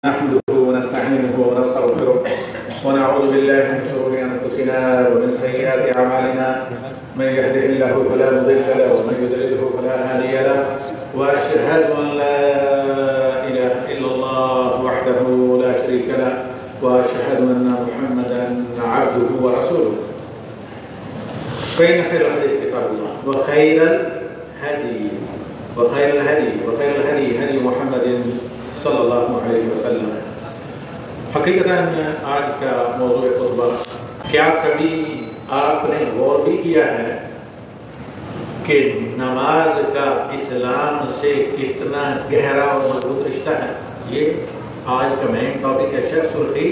نحمده ونستعينه ونستغفره ونعوذ بالله من شرور انفسنا ومن سيئات اعمالنا من يهده الله فلا مضل له ومن يضلله فلا هادي له واشهد ان لا اله الا الله وحده لا شريك له واشهد ان محمدا عبده ورسوله فان خير الحديث كتاب الله وخير الهدي هدي محمد صلی اللہ علیہ وسلم۔ حقیقتاً آج کا موضوع خطبہ، کیا کبھی آپ نے غور بھی کیا ہے کہ نماز کا اسلام سے کتنا گہرا اور مضبوط رشتہ ہے؟ یہ آج کا مین ٹاپک ہے، شیخ سرخی،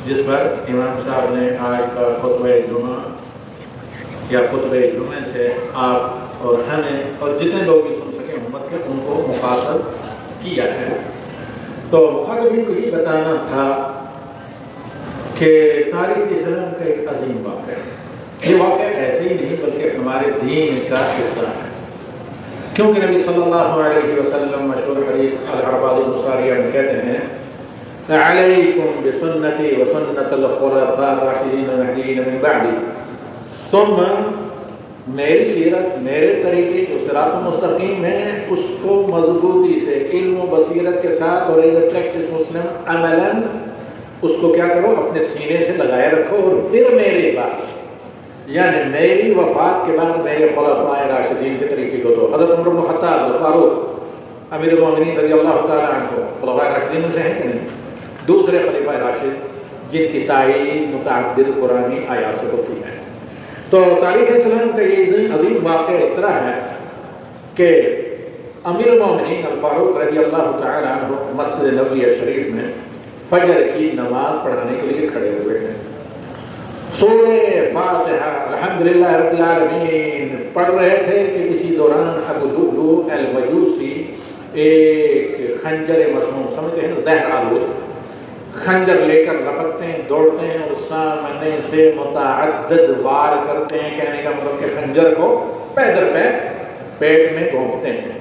جس پر امام صاحب نے آج کا خطبہ جمعہ یا خطبہ جمعہ سے آپ اور ہمیں اور جتنے لوگ بھی سن سکیں امت کے، ان کو مخاطب کیا ہے۔ تو مخاطبین کو یہ بتانا تھا کہ تاریخ اسلام کا ایک عظیم واقعہ ہے۔ یہ واقعہ ایسے ہی نہیں بلکہ ہمارے دین کا حصہ ہے، کیونکہ نبی صلی اللہ علیہ وسلم مشہور حدیث الاربعۃ المصاریہ میں کہتے ہیں علیکم بسنتی وسنت الخلفاء الراشدین المہدیین من بعدی، تم میری سیرت، میرے طریقے جو صراط مستقیم ہے، اس کو مضبوطی سے علم و بصیرت کے ساتھ اور پریکٹس مسلم عملاً اس کو کیا کرو، اپنے سینے سے لگائے رکھو، اور پھر میرے بعد یعنی میری وفات کے بعد میرے خلفاء راشدین کے طریقے کو دو۔ حضرت عمر بن الخطاب فاروق امیر المومنین رضی اللہ تعالیٰ عنہ خلفاء راشدین میں سے ہیں کہ نہیں؟ دوسرے خلیفہ راشد جن کی تعیین متعدد قرآنی آیات سے ہوتی ہے۔ تو تاریخ اسلام کا یہ عظیم واقعہ اس طرح ہے کہ امیر المومنین الفاروق رضی اللہ تعالیٰ عنہ مسجد نبوی شریف میں فجر کی نماز پڑھانے کے لیے کھڑے ہوئے ہیں۔ سورہ فاتحہ الحمدللہ رب العالمین پڑھ رہے تھے کہ اسی دوران ابو لؤلؤ المجوسی ایک خنجر مسموم، سمجھتے ہیں زہر آلود خنجر لے کر لپکتے ہیں، دوڑتے ہیں اور سامنے سے متعدد وار کرتے ہیں، کہنے کا مطلب کہ خنجر کو پیدر پہ پیٹ میں گھونپتے ہیں،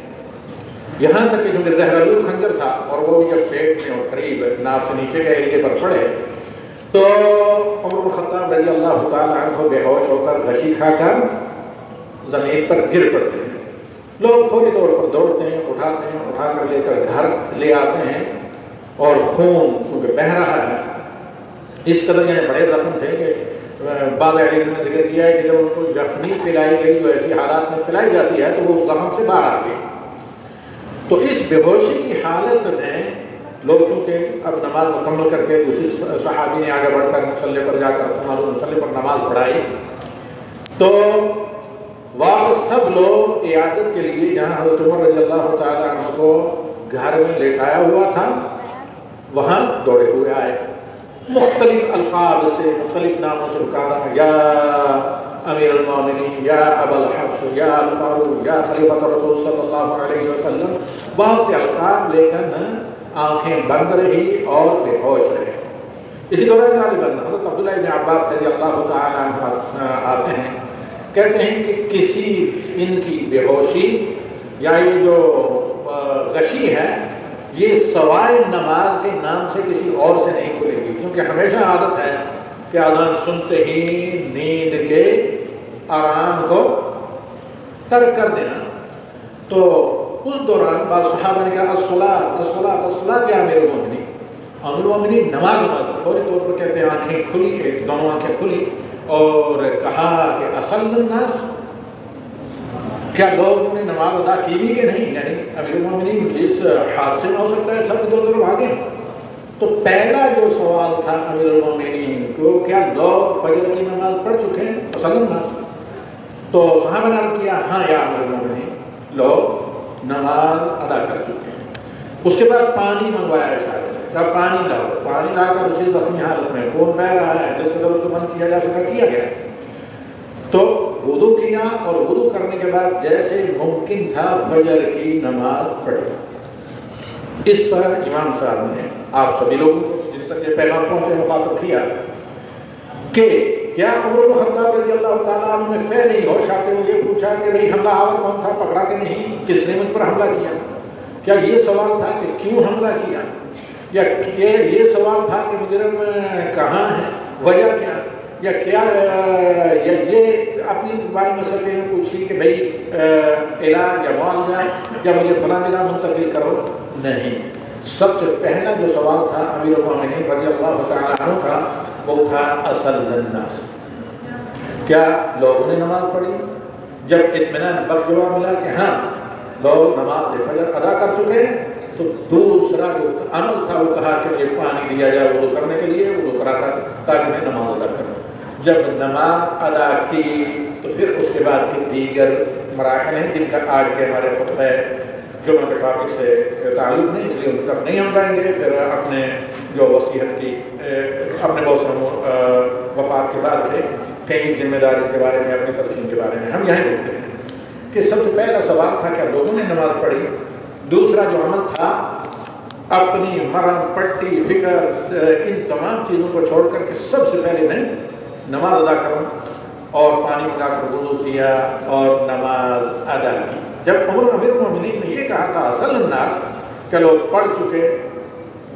یہاں تک کہ کیونکہ زہر آلود خنجر تھا اور وہ جب پیٹ میں اور قریب ناف سے نیچے کے ایریے پر پڑے تو عمر بن الخطاب رضی اللہ تعالیٰ عنہ بے ہوش ہو کر غشی کھا کر زمین پر گر پڑتے ہیں۔ لوگ فوری طور پر دوڑتے ہیں، اٹھاتے ہیں، اٹھا کر لے کر گھر لے آتے ہیں، اور خون چونکہ بہہ رہا ہے، اس قدر یعنی بڑے زخم تھے کہ بعض علماء نے ذکر کیا ہے کہ جب ان کو یخنی پلائی گئی جو ایسی حالات میں پلائی جاتی ہے تو وہ زخم سے باہر آ گئی۔ تو اس بے ہوشی کی حالت میں لوگ چونکہ اب نماز مکمل کر کے دوسری صحابی نے آگے بڑھ کر مصلی پر جا کر مصلی پر نماز پڑھائی، تو واپس سب لوگ عیادت کے لیے جہاں حضرت عمر رضی اللہ تعالیٰ عنہ کو گھر میں لیٹایا ہوا تھا وہاں دوڑے ہوئے آئے، مختلف القاب سے مختلف ناموں سے پکارا، یا امیر المومنین، یا ابا الحفص، یا الفاروق، یا خلیفۃ الرسول صلی اللہ علیہ وسلم، بہت سے القاب لے کر آنکھیں بند رہی اور بے ہوش رہے۔ اسی دوران غالباً حضرت عبداللہ بن عباس رضی اللہ تعالیٰ عنہ آتے ہیں، کہتے ہیں کہ کسی ان کی بے ہوشی یا یہ جو غشی ہے یہ سوائے نماز کے نام سے کسی اور سے نہیں کھلے گی، کیونکہ ہمیشہ عادت ہے کہ اذان سنتے ہی نیند کے آرام کو ترک کر دینا۔ تو اس دوران بعض صحابہ نے کہا الصلاۃ یا امیر المومنین، نماز فوری طور پر کہتے ہیں آنکھیں کھلی، دونوں آنکھیں کھلی، اور کہا کہ اصل الناس، کیا لوگوں نے نماز ادا کی بھی کہ نہیں؟ یعنی امیر المومنین اس حادثے میں ہو سکتا ہے سب ادھر ادھر بھاگے۔ تو پہلا جو سوال تھا امیر المومنین کو، کیا لوگ فجر کی نماز پڑھ چکے ہیں؟ اصل الناس۔ تو صحابہ نے عرض کیا ہاں یا امیر المومنین، لوگ نماز ادا کر چکے ہیں۔ اس کے بعد پانی منگوایا اشارے سے، کہا پانی لاؤ، پانی لا کر اسی زخمی حالت میں خون بہہ رہا ہے جس قدر اس کو بند کیا جا سکا کیا گیا، تو وضو کیا اور وضو کرنے کے بعد جیسے ممکن تھا فجر کی نماز پڑھی۔ اس پر امام صاحب نے آپ سبھی لوگوں کو جن تک یہ پیغام پہنچے مخاطب کیا کہ کیا عمر بن الخطاب رضی اللہ تعالیٰ عنہ میں فے نہیں ہوش آتے ہوئے یہ پوچھا کہ بھئی حملہ آور کون تھا، پکڑا کہ نہیں، کس نے مجھ پر حملہ کیا؟ کیا یہ سوال تھا کہ کیوں حملہ کیا؟ یا یہ سوال تھا کہ مجرم کہاں ہے، وجہ کیا، یا کیا یا یہ اپنی بارے میں سب نے پوچھی کہ بھئی علاج یا معالجہ یا مجھے فلاں جگہ منتقل کرو، نہیں۔ سب سے پہلا جو سوال تھا امیر المومنین رضی اللہ تعالیٰ عنہ کا وہ تھا اصل الناس، کیا لوگوں نے نماز پڑھی؟ جب اطمینان بخش جواب ملا کہ ہاں لوگ نماز فجر ادا کر چکے ہیں، تو دوسرا جو عمل تھا وہ کہا کہ مجھے پانی دیا جائے وضو کرنے کے لیے، وضو کرا کر تاکہ میں نماز ادا کروں۔ جب نماز ادا کی تو پھر اس کے بعد کے دیگر مراحل ہیں جن کا آج کے ہمارے خطبہ جمعہ کے ٹاپک سے تعلق نہیں، اس لیے ان طرف نہیں ہم جائیں گے۔ پھر اپنے جو وصیت کی اپنے موسم وفات کے بعد تھے کئی ذمہ داری کے بارے میں، اپنی ترقی کے بارے میں ہم یہاں دیکھتے ہیں کہ سب سے پہلا سوال تھا کہ لوگوں نے نماز پڑھی۔ دوسرا جو عمل تھا اپنی مرم پٹی فکر ان تمام چیزوں کو چھوڑ کر کے سب سے پہلے میں نماز ادا کروں، اور پانی پکا کر وضو کیا اور نماز ادا کی۔ جب امیر المومنین نے یہ کہا تھا اصل الناس کہ لوگ پڑھ چکے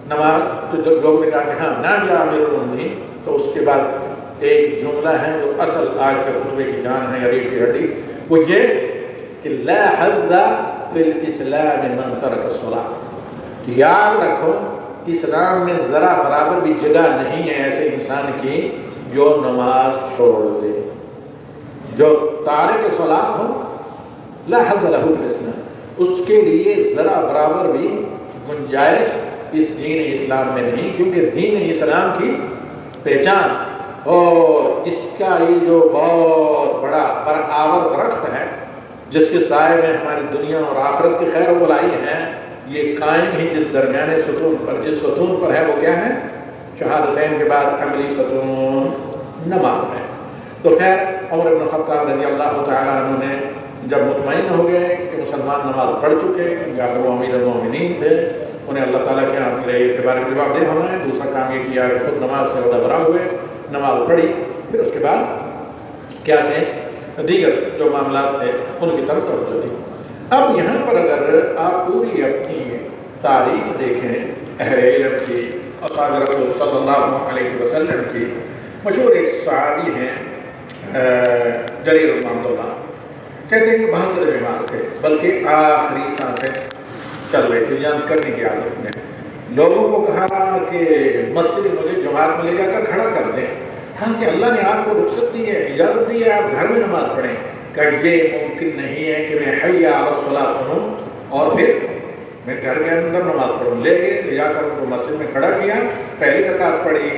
نماز، تو جب لوگوں نے کہا کہ ہاں نام یا امیر المومنین، تو اس کے بعد ایک جملہ ہے جو اصل آج کے خطبے کی جان ہے یا ریڑھ کی ہڈی، وہ یہ کہ لا حظ فی الاسلام من ترک الصلاۃ، یاد رکھو اسلام میں ذرا برابر بھی جگہ نہیں ہے ایسے انسان کی جو نماز چھوڑ دے، جو تارک صلاۃ ہو، لا حظ لہ فی الاسلام، اس کے لیے ذرا برابر بھی گنجائش اس دین اسلام میں نہیں، کیونکہ دین اسلام کی پہچان اور اس کا یہ جو بہت بڑا پرآور درخت ہے جس کے سائے میں ہماری دنیا اور آخرت کی خیر و بھلائی ہے، یہ قائم ہی جس درمیانے ستون پر، جس ستون پر ہے وہ کیا ہے؟ شہادتین کے بعد عملی ستون نماز ہے۔ تو خیر عمر بن خطاب رضی اللہ تعالیٰ عنہ نے جب مطمئن ہو گئے کہ مسلمان نماز پڑھ چکے، یا وہ امیر المومنین تھے، انہیں اللہ تعالیٰ کے یہاں میرے کے بارے میں جواب دہ ہونا ہے۔ دوسرا کام یہ کیا کہ خود نماز سے مدبرہ ہوئے، نماز پڑھی، پھر اس کے بعد کیا تھے دیگر جو معاملات تھے ان کی طرف توجہ دی۔ اب یہاں پر اگر آپ پوری اپنی تاریخ دیکھیں اہل علم کی، اصحاب رسول صلی اللہ علیہ وسلم کی، مشہور ایک صحابی ہیں جریر بن عبداللہ، کہتے ہیں کہ بہت زیادہ بیمار تھے، بلکہ آخری سانسیں چل رہی تھی، جان کرنے کی عادت میں۔ لوگوں کو کہا کہ مسجد مجھے جماعت میں لے جا کر کھڑا کر دیں، ہاں کہ اللہ نے آپ کو رخصت دی ہے، اجازت دی ہے آپ گھر میں نماز پڑھیں، کہ یہ ممکن نہیں ہے کہ میں حی علی الصلاۃ سنوں اور پھر میں گھر کے اندر نماز پڑھوں۔ لے گئے، لے جا کر ان کو مسجد میں کھڑا کیا، پہلی رکعت پڑھی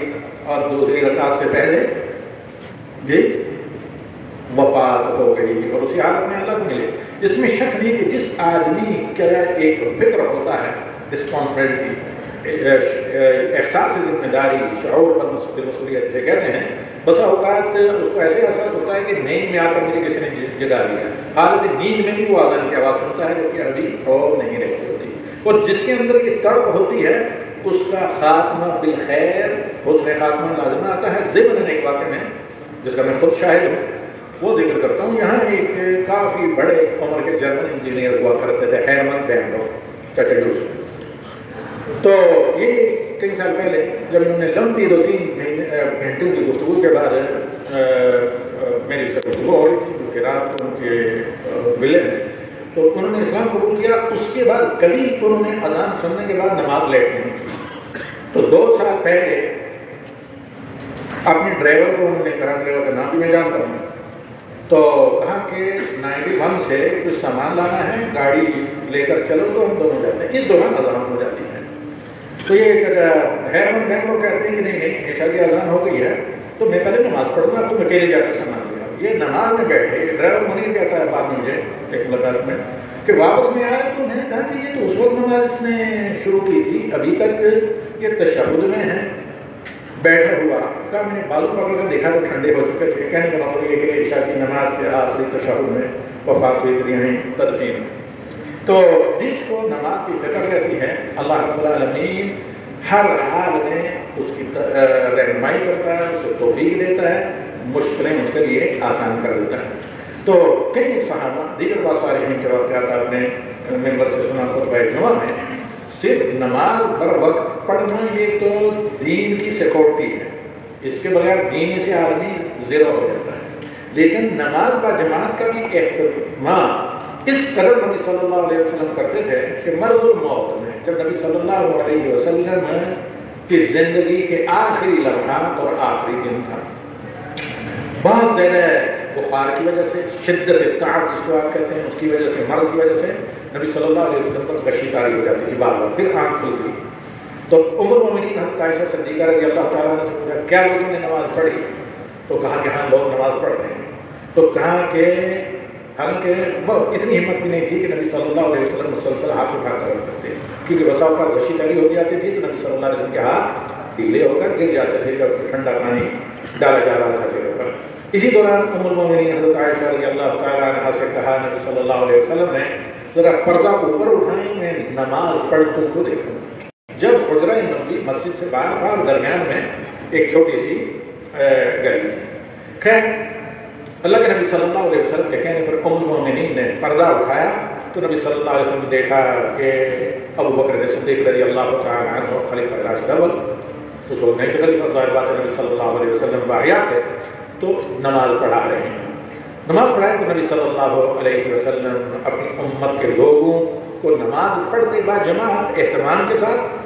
اور دوسری رکعت سے پہلے جی وفات ہو گئی، اور اسی حالت میں اللہ کو ملے۔ اس میں شک نہیں کہ جس آدمی کا ایک فکر ہوتا ہے، رسپانسبلٹی، احساس ذمہ داری، شعور پر مسئولیت سے کہتے ہیں، بسا اوقات اس کو ایسے احساس ہوتا ہے کہ نیند میں آ کر مجھے کسی نے جگا دیا، حالت نیند میں بھی وہ آزان کی آواز سنتا ہے جو کہ ابھی ہو نہیں رہی ہوتی، اور جس کے اندر یہ تڑپ ہوتی ہے اس کا خاتمہ بالخیر، حسن خاتمہ لازم آتا ہے۔ ضمن ایک واقعہ میں جس کا میں خود شاہد ہوں وہ ذکر کرتا ہوں۔ یہاں ایک کافی بڑے عمر کے جرمن انجینئر ہوا کرتے تھے، ہیرمن بینڈو، چچا یوسف۔ تو یہ کئی سال پہلے جب انہوں نے لمبی 2-3 گھنٹوں کی گفتگو کے بعد میری سے گفتگو ہو رہی تھی، جو کہ رات ان کے ولے میں، تو انہوں نے اسلام قبول کیا۔ اس کے بعد کبھی انہوں نے اذان سننے کے بعد نماز لیٹ نہیں کی۔ تو 2 سال پہلے اپنے ڈرائیور کو انہوں نے کہا، ڈرائیور کا نام بھی میں جانتا ہوں، تو کہا کہ 91 سے کچھ سامان لانا ہے، گاڑی لے کر چلو تو ہم دونوں جاتے ہیں۔ اس دوران اذان ہو جاتی ہے۔ تو یہ ہیرمن بینڈو کہتے ہیں کہ نہیں عشاء کی اذان ہو گئی ہے تو میں پہلے نماز پڑھوں گا، تم اکیلے جا کر سامان لے آؤ۔ یہ نماز میں بیٹھے، ڈرائیور منیر کہتا ہے بعد میں مجھے ایک ملاقات میں کہ واپس میں آیا تو میں نے کہا کہ یہ تو اس وقت نماز اس نے شروع کی تھی، ابھی تک یہ تشہد میں ہے بیٹھا ہوا۔ کہا میں نے بالوں پکڑ کر دیکھا تو ٹھنڈے ہو چکے تھے۔ کہنے کا مطلب یہ کہ عشاء کی نماز کے آخری تشہد میں وفات ہوئی تھی یہیں تدفین۔ تو جس کو نماز کی فکر رہتی ہے، اللہ رب العالمین ہر حال میں اس کی رہنمائی کرتا ہے، اسے توفیق دیتا ہے، مشکلیں اس کے لیے آسان کر دیتا ہے۔ تو کئی صحابہ دیگر بات صالحین کے واقعات آپ نے ممبر سے سنا خطبہ جمعہ میں، صرف نماز بر وقت پڑھنا یہ تو دین کی سیکورٹی ہے، اس کے بغیر دین سے آدمی زیرو ہو جاتا ہے، لیکن نماز با جماعت کا بھی اہتمام اس قدر نبی صلی اللہ علیہ وسلم کرتے تھے کہ مرض الموت میں جب نبی صلی اللہ علیہ وسلم کی زندگی کے آخری لمحات اور آخری دن تھا، بہت زیادہ بخار کی وجہ سے، شدت تعب جس کو آپ کہتے ہیں اس کی وجہ سے، مرض کی وجہ سے نبی صلی اللہ علیہ وسلم پر غشی طاری ہو جاتی تھی بار بار، پھر آنکھ کھلتی تو ام المومنین حضرت عائشہ صدیقہ رضی اللہ تعالیٰ عنہ سے پوچھا کیا لوگوں نے نماز پڑھی؟ تو کہا کہ ہاں لوگ نماز پڑھ رہے ہیں، تو کہا کہ حالانکہ بہت اتنی ہمت بھی نہیں تھی کہ نبی صلی اللہ علیہ وسلم مسلسل ہاتھ اٹھا کر رکھ سکتے، کیونکہ بسا اوقات غشی طاری ہو جاتی تھی تو نبی صلی اللہ علیہ وسلم کے ہاتھ ڈھیلے ہو کر گر جاتے تھے جب ٹھنڈا پانی ڈالا جا رہا تھا چہرے پر۔ اسی دوران ام المومنین حضرت عائشہ رضی اللہ تعالیٰ عنہ سے کہا نبی صلی اللہ علیہ وسلم نے ذرا پردہ اوپر اٹھائیں میں نماز پڑھ تم کو دیکھوں۔ جب حجرہ نبوی مسجد سے باہر تھا اور درمیان میں ایک چھوٹی سی گلی تھی، خیر اللہ کے نبی صلی اللہ علیہ وسلم کے کہنے پر ام المومنین نے پردہ اٹھایا تو نبی صلی اللہ علیہ وسلم نے دیکھا کہ ابو بکر صدیق رضی اللہ تعالیٰ عنہ خلیفہ راشد اول، اس وقت نہیں خلیفہ ظاہر بات نبی صلی اللہ علیہ وسلم باحیات تھے، تو نماز پڑھا رہے ہیں۔ نماز پڑھائے تو نبی صلی اللہ علیہ وسلم اپنی امت کے لوگوں کو نماز پڑھتے با جماعت اہتمام کے ساتھ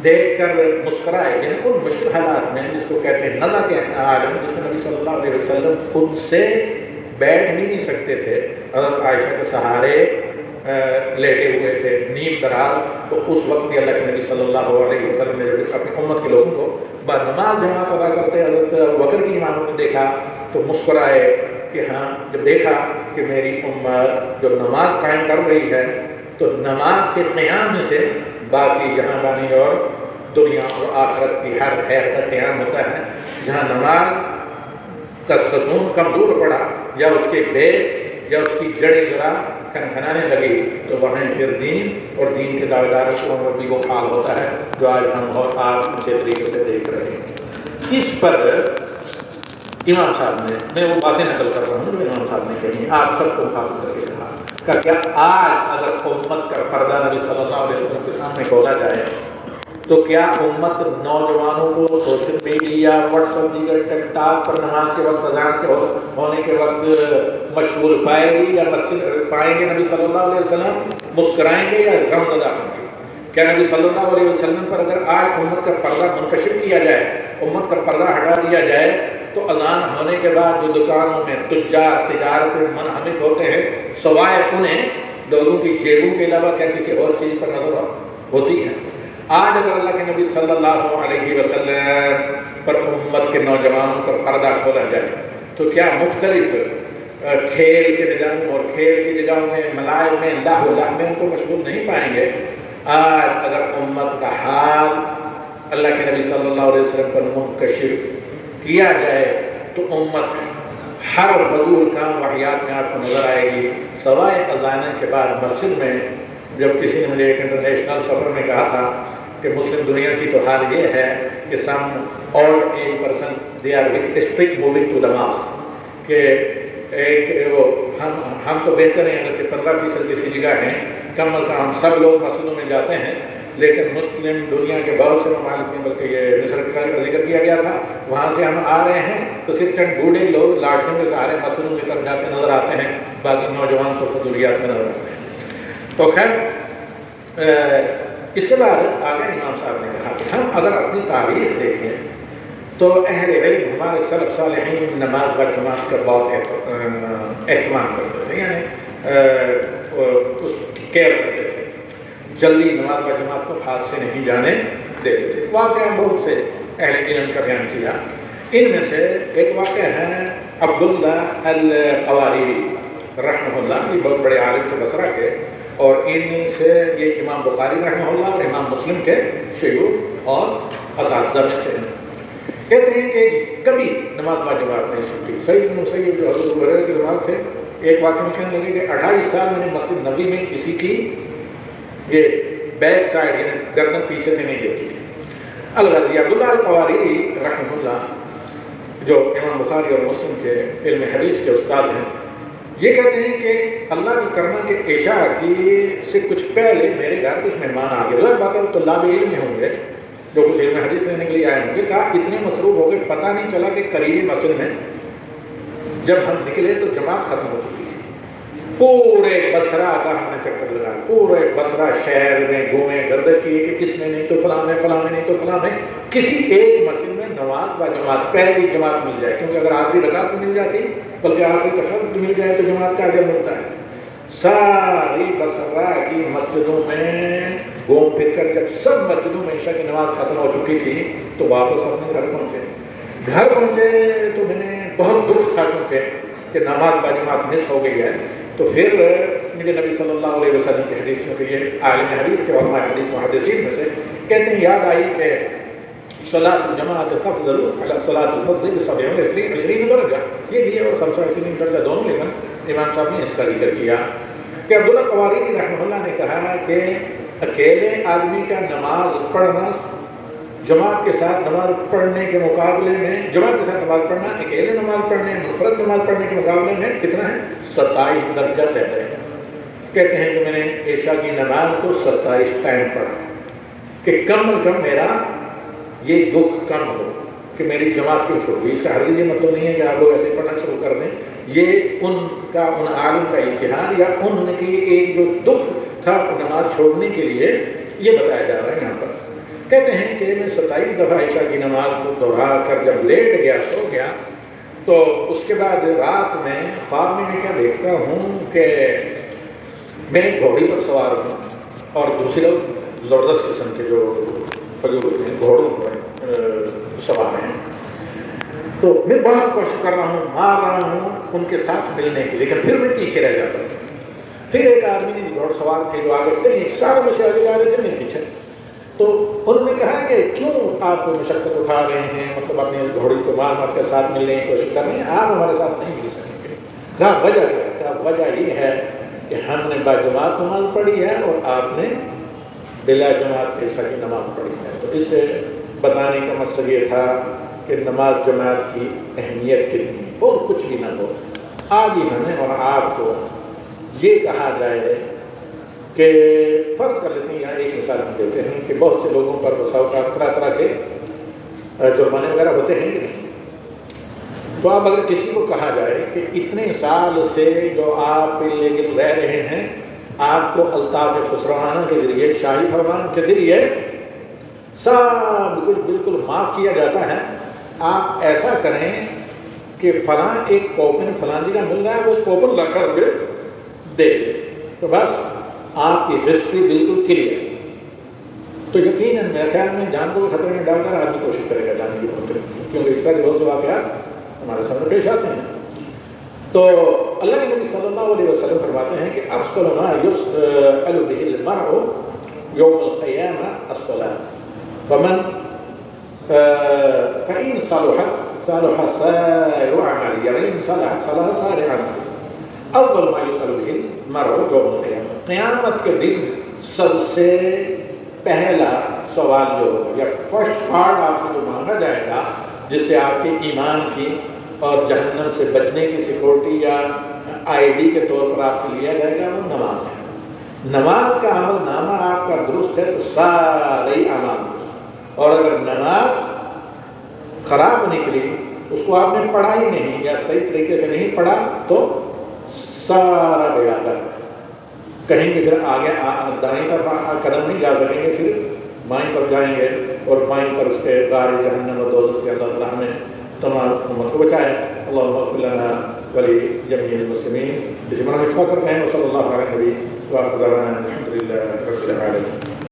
دیکھ کر مسکرائے، یعنی ان مشکل حالات میں جس کو کہتے ہیں نزع کے عالم، جس میں نبی صلی اللہ علیہ وسلم خود سے بیٹھ بھی نہیں سکتے تھے، حضرت عائشہ کے سہارے لیٹے ہوئے تھے نیم دراز، تو اس وقت بھی اللہ کے نبی صلی اللہ علیہ وسلم نے جب اپنی امت کے لوگوں کو با نماز جماعت ادا کرتے حضرت بکر کی امامت نے دیکھا تو مسکرائے کہ ہاں، جب دیکھا کہ میری امت جب نماز قائم کر رہی ہے تو نماز کے قیام میں سے باقی جہاں بانی اور دنیا اور آخرت کی ہر خیر کا قیام ہوتا ہے، جہاں نماز کا ستون کمزور پڑا یا اس کے بیس یا اس کی جڑیں ذرا کھنکھنانے لگی تو وہیں پھر دین اور دین کے دعوے داروں کو بھی وہ حال ہوتا ہے جو آج ہم بہت اچھے طریقے سے دیکھ رہے ہیں۔ اس پر امام صاحب نے، میں وہ باتیں نقل کر رہا ہوں جو امام صاحب نے کہی، آپ سب کو مخاطب کر کے کہا کہ کیا آج اگر امت کا پردہ نبی صلی اللہ علیہ وسلم کے سامنے کھولا جائے تو کیا امت نوجوانوں کو سوشل میڈیا واٹس ایپ دیگر ٹک ٹاک پر نماز کے وقت اذان کے ہونے کے وقت مشغول پائے گی یا مسجد پائیں گے نبی صلی اللہ علیہ وسلم مسکرائیں گے یا غم زدہ ہوں گے؟ کیا نبی صلی اللہ علیہ وسلم پر اگر آج امت کا پردہ منکشف کیا جائے، امت کا پردہ ہٹا دیا جائے تو اذان ہونے کے بعد جو دکانوں میں تجار تجارت منہمک ہوتے ہیں سوائے انہیں لوگوں کی جیبوں کے علاوہ کیا کسی اور چیز پر نظر ہوتی ہے؟ آج اگر اللہ کے نبی صلی اللہ علیہ وسلم پر امت کے نوجوانوں کا پردہ کھولا جائے تو کیا مختلف کھیل کے نظام اور کھیل کی جگہوں میں ملائل میں لاہ میں ان کو مشغول نہیں پائیں گے؟ آج اگر امت کا حال اللہ کے نبی صلی اللہ علیہ وسلم پر منکشف کیا جائے تو امت ہر فضول کام واحیات میں آپ کو نظر آئے گی، سوائے اذان کے بعد مسجد میں۔ جب کسی نے مجھے ایک انٹرنیشنل سفر میں کہا تھا کہ مسلم دنیا کی تو حال یہ ہے کہ some old age person they are with strict moving to the mask, کہ ایک وہ ہم تو بہتر ہیں، اگرچہ 15% کسی جگہ ہیں، کم از کم ہم سب لوگ مسجدوں میں جاتے ہیں، لیکن مسلم دنیا کے بہت سے ممالک میں، بلکہ یہ مصر کا ذکر کیا گیا تھا، وہاں سے ہم آ رہے ہیں تو صرف چند بوڑھے لوگ لاٹھیوں کے سہارے مسجدوں کی طرف جاتے نظر آتے ہیں، باقی نوجوان کو فضولیات میں نظر آتے ہیں۔ تو خیر اس کے بعد آگے امام صاحب نے کہا کہ ہم اگر اپنی تاریخ دیکھیں تو اہل علم ہمارے سلف صالحین نماز با جماعت کا بہت اہتمام کرتے تھے، یعنی اس کی کیئر کرتے تھے، جلدی نماز با جماعت کو ہاتھ سے نہیں جانے دیتے تھے۔ واقعہ بہت سے اہل علم کا بیان کیا، ان میں سے ایک واقعہ ہے عبداللہ القواریری رحمہ اللہ، یہ بہت بڑے عالم تھے بصرہ کے، اور ان سے یہ امام بخاری رحمہ اللہ اور امام مسلم کے شیوخ اور اساتذہ میں سے ہیں۔ کہتے ہیں کہ کبھی نماز با جماعت نہیں چھوٹی۔ سعید بن مسیب جو حضرت ابو ہریرہ کے زمانے تھے، ایک واقعہ میں کہنے لگے کہ 28 سال میں نے مسجد نبوی میں کسی کی یہ بیک سائڈ یعنی گردن پیچھے سے نہیں دیکھی تھی۔ الغرض عبداللہ القواریری رحمہ اللہ جو امام بخاری اور مسلم کے علم حدیث کے استاد ہیں، یہ کہتے ہیں کہ اللہ کی کرنا کے عشاء کی سے کچھ پہلے میرے گھر کچھ مہمان آ گئے، ظاہر بات ہے طلاب علم ہوں گے جو کچھ علم حدیث لینے کے لیے آئے ہوں گے، کہا اتنے مصروف ہو گئے پتہ نہیں چلا کہ قریبی مسجد میں جب ہم نکلے تو جماعت ختم ہو چکی تھی۔ پورے بصرہ کا ہم نے چکر لگایا، پورے بصرہ شہر میں گھومے، گردش کیے کہ کس میں نہیں تو فلاں میں، فلاں میں نہیں تو فلاں میں، کسی ایک مسجد میں نماز با جماعت پہلی جماعت مل جائے، کیونکہ اگر آخری رکعت مل جاتی بلکہ آخری تشہد مل جائے تو جماعت کا اجر ملتا ہے۔ ساری بصرہ کی مسجدوں میں گھوم پھر کر جب سب مسجدوں میں عشاء کی نماز ختم ہو چکی تھی تو واپس اپنے گھر پہنچے۔ گھر پہنچے تو میں نے بہت دکھ تھا چونکہ کہ نماز با جماعت مس ہو گئی ہے، تو پھر مجھے نبی صلی اللہ علیہ وسلم کی حدیث، چونکہ یہ عالم حدیث کے علماء حدیث محدثین میں سے کہتے ہیں، یاد آئی کہ صلاۃ الجماعت تفضل علی صلاۃ الفرد ب27 درجہ، یہ بھی ہے اور 25 درجہ دونوں، لیکن امام صاحب نے اس کا ذکر کیا کہ عبداللہ قواریری رحمہ اللہ نے کہا کہ اکیلے آدمی کا نماز پڑھنا جماعت کے ساتھ نماز پڑھنے کے مقابلے میں، جماعت کے ساتھ نماز پڑھنا اکیلے نماز پڑھنے، منفرد نماز پڑھنے کے مقابلے میں کتنا ہے؟ 27 درجہ زیادہ ہے۔ کہتے ہیں کہ میں نے عشاء کی نماز کو 27 ٹائم پڑھا کہ کم از کم میرا یہ دکھ کم ہو کہ میری جماعت کیوں چھوڑ گئی۔ اس کا ہرگز یہ مطلب نہیں ہے کہ آپ لوگ ایسے پڑھنا شروع کر دیں، یہ ان عالم کا اجتہاد یا ان کی ایک جو دکھ تھا نماز چھوڑنے کے لیے، یہ بتایا جا رہا ہے یہاں پر۔ کہتے ہیں کہ میں 27 دفعہ عشاء کی نماز کو دہرا کر جب لیٹ گیا، سو گیا، تو اس کے بعد رات میں خواب میں کیا دیکھتا ہوں کہ میں گھوڑی پر سوار ہوں اور دوسرے لوگ زبردست قسم کے جو فجور ہوتے ہیں گھوڑوں پر سوار ہیں، تو میں بہت کوشش کر رہا ہوں، مار رہا ہوں ان کے ساتھ ملنے کی، لیکن پھر میں پیچھے رہ جاتا ہوں۔ پھر ایک آدمی نے گھوڑ سوار تھے جو آگے تھے، سارے میں سے آگے جا رہے تھے، میں پیچھے، تو انہوں نے کہا کہ کیوں آپ مشقت اٹھا رہے ہیں، مطلب اپنی گھوڑی کو مار مار کے ساتھ ملنے کی کوشش کر رہے ہیں، آپ ہمارے ساتھ نہیں مل سکیں گے۔ کہا وجہ کیا ہے؟ کہا وجہ یہ ہے کہ ہم نے با جماعت نماز پڑھی ہے اور آپ نے بلا جماعت عشاء کی نماز پڑھی ہے۔ تو اس سے بتانے کا مقصد یہ تھا کہ نماز جماعت کی اہمیت کتنی ہے، اور کچھ بھی نہ ہو، آج ہی ہمیں اور آپ کو یہ کہا جائے کہ فرض کر لیتے ہیں، یہاں ایک مثال ہم دیتے ہیں کہ بہت سے لوگوں پر طرح طرح کے جرمانے وغیرہ ہوتے ہیں کہ نہیں، تو اب اگر کسی کو کہا جائے کہ اتنے سال سے جو آپ لیکن رہ رہے ہیں، آپ کو الطاف خسروانہ کے ذریعے، شاہی فرمان کے ذریعے سب کچھ بالکل معاف کیا جاتا ہے، آپ ایسا کریں کہ فلاں ایک کوپن فلاں جگہ مل رہا ہے، وہ کوپن لا کر دے دے، تو بس آپ کی ہسٹری بالکل کلیئر۔ تو یقیناً میرے خیال میں جان کو خطرے میں ڈال کر آدمی کوشش کرے گا جانے کی بہت، کیونکہ اس کا جو بہت سے واقعات ہمارے سامنے پیش آتے ہیں۔ تو اللہ کے نبی صلی اللہ علیہ وسلم فرماتے ہیں کہ افضل ما یسأل به المرء یوم القیامہ الصلاۃ فإن صلحت صلح سائر اعماله، یعنی صلح سائر اعماله، اول ما یسأل به المرء یوم القیامہ، قیامت کے دن سب سے پہلا سوال جو ہوگا یا فرسٹ پارٹ آپ سے جو مانگا جائے گا، جس سے آپ کے ایمان کی اور جہنم سے بچنے کی سیکورٹی یا ID کے طور پر آپ سے لیا جائے گا، وہ نماز ہے۔ نماز کا عمل نامہ آپ کا درست ہے تو سارے اعمال درست، اور اگر نماز خراب نکلی، اس کو آپ نے پڑھا ہی نہیں یا صحیح طریقے سے نہیں پڑھا، تو سارا بیڑا گرک، کہیں گے پھر آگے دائیں طرف قدم نہیں جا سکیں گے، پھر بائیں طرف جائیں گے، اور بائیں طرف سے غار جہنم و دوزخ سے اللہ تعالیٰ ہمیں تمام امت کو بچائے۔ اللہم اغفر لنا ولی جمیع المسلمین۔ اسی مرحبا اتفاق کرتے ہیں، وصلی اللہ علیہ وسلم، الحمد للہ رب العالمین۔